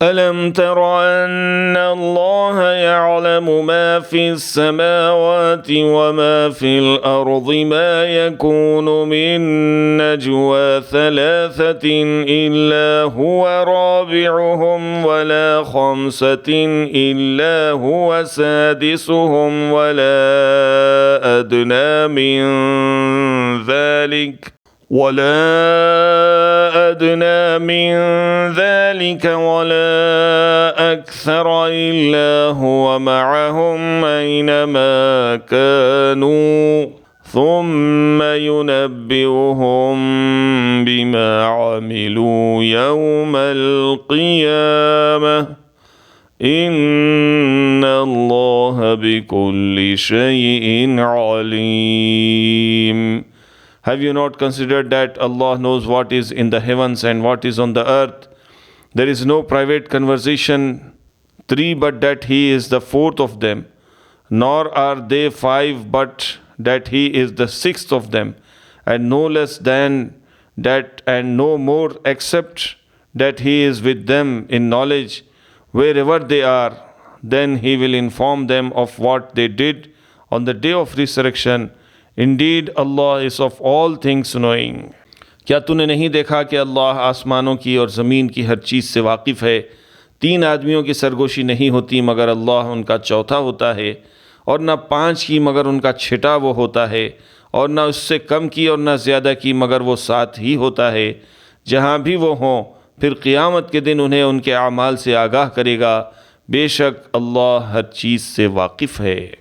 ألم تر أن الله يعلم ما في السماوات وما في الأرض ما يكون من نجوى ثلاثة إلا هو رابعهم ولا خمسة إلا هو سادسهم أدنى من ذلك ولا أكثر إلا هو معهم أينما كانوا ثم ينبئهم بما عملوا يوم القيامة إن الله بكل شيء عليم. Have you not considered that Allah knows what is in the heavens and what is on the earth? There is no private conversation, three, but that He is the fourth of them, nor are they five, but that He is the sixth of them, and no less than that, and no more, except that He is with them in knowledge wherever they are. Then He will inform them of what they did on the day of resurrection. Indeed, Allah is of all things knowing. क्या तूने नहीं देखा कि अल्लाह आसमानों की और ज़मीन की हर चीज़ से वाकिफ़ है? 3 आदमियों की सरगोशी नहीं होती मगर अल्लाह उनका चौथा होता है, और न 5 की मगर उनका छठा वो होता है, और न उससे कम की और न ज़्यादा की मगर वो 7 ही होता है। जहाँ भी वो हों, फिर क़ियामत के दिन उन्हें उनके अमाल से आगाह करेगा। बेशक अल्लाह हर चीज़ से वाकिफ़ है।